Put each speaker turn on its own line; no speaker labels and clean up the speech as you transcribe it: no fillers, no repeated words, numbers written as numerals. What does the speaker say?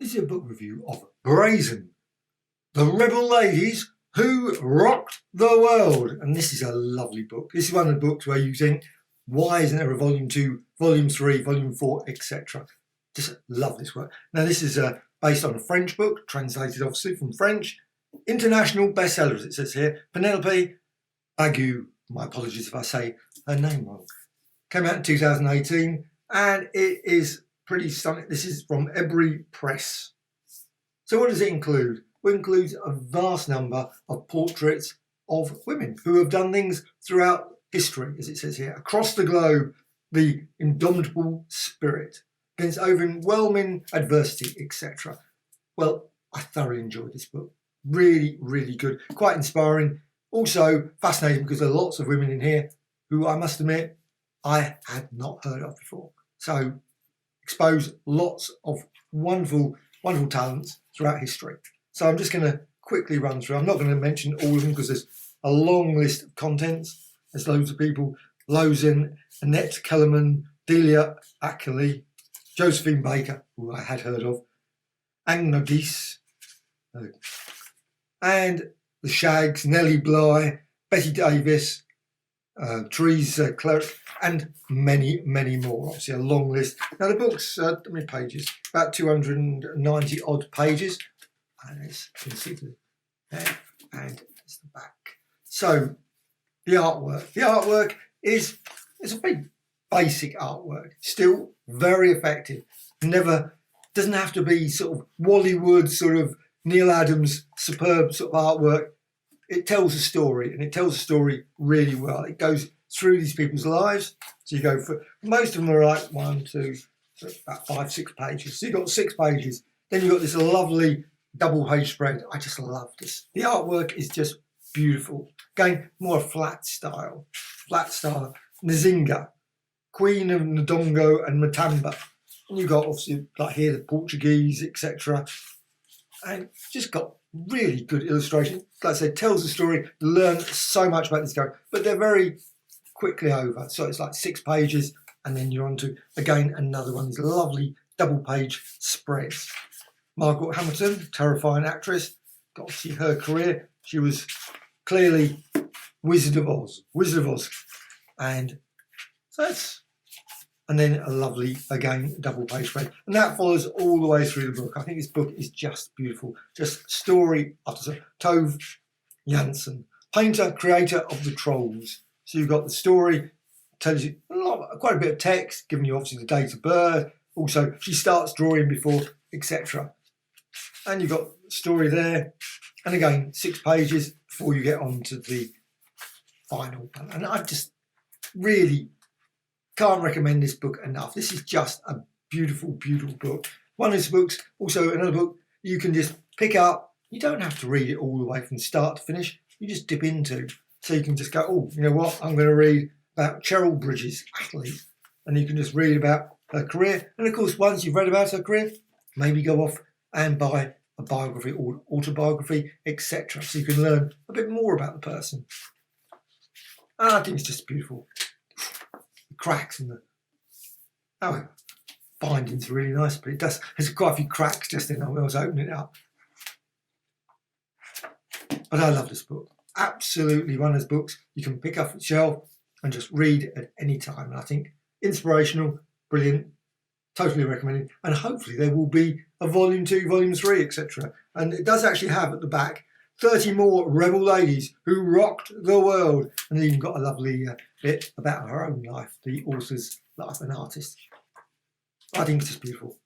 This is a book review of Brazen, the rebel ladies who rocked the world. And this is a lovely book. This is one of the books where you think, why isn't there a volume 2, volume 3, volume 4, etc. Just love this work. Now this is based on a French book, translated obviously from French. International bestseller, as it says here. Penelope Bagieu, my apologies if I say her name wrong. Came out in 2018 and it is pretty stunning. This is from Ebury Press. So what does it include? Well, it includes a vast number of portraits of women who have done things throughout history, as it says here, across the globe, the indomitable spirit against overwhelming adversity, etc. Well, I thoroughly enjoyed this book. Really, really good. Quite inspiring. Also fascinating because there are lots of women in here who I must admit I had not heard of before. So expose lots of wonderful, wonderful talents throughout history. So I'm just going to quickly run through. I'm not going to mention all of them because there's a long list of contents. There's loads of people. Lozin, Annette Kellerman, Delia Ackley, Josephine Baker, who I had heard of, Agnes, and the Shags, Nellie Bly, Betty Davis, Therese Cleric, and many, many more. Obviously a long list. Now the book's, how many pages? About 290 odd pages. And as you can see there, and it's the back. So the artwork. The artwork is a very basic artwork. Still very effective. Never, doesn't have to be sort of Wallywood, sort of Neil Adams superb sort of artwork. It tells a story, and it tells a story really well. It goes through these people's lives. So you go for, most of them are like 1, 2, so about 5, 6 pages. So you've got 6 pages. Then you've got this lovely double page spread. I just love this. The artwork is just beautiful. Again, more flat style. Flat style. Nzinga, Queen of Ndongo and Matamba. And you've got obviously like here the Portuguese, etc. And just got really good illustration. Like I said, tells the story. You learn so much about this guy, but they're very quickly over. So it's like 6 pages, and then you're on to again another one. These lovely double page spreads. Margaret Hamilton, terrifying actress. Got to see her career. She was clearly Wizard of Oz. Wizard of Oz. And so that's, and then a lovely, again, double page spread. And that follows all the way through the book. I think this book is just beautiful. Just story after story. Tove Jansson, painter, creator of the Trolls. So you've got the story, tells you quite a bit of text, giving you obviously the date of birth. Also, she starts drawing before, etc. And you've got the story there. And again, 6 pages before you get on to the final one. And I just really can't recommend this book enough. This is just a beautiful, beautiful book. One of these books, also another book you can just pick up. You don't have to read it all the way from start to finish. You just dip into. So you can just go, oh, you know what? I'm going to read about Cheryl Bridges, athlete. And you can just read about her career. And of course, once you've read about her career, maybe go off and buy a biography or autobiography, etc. So you can learn a bit more about the person. And I think it's just beautiful. The cracks and the binding's really nice, but it does. There's quite a few cracks just in there when I was opening it up. But I love this book. Absolutely one of those books you can pick up the shelf and just read at any time. And I think inspirational, brilliant, totally recommended. And hopefully there will be a volume 2, volume 3, etc. And it does actually have at the back 30 more rebel ladies who rocked the world. And then you've got a lovely bit about her own life, the author's life and artist. I think it's just beautiful.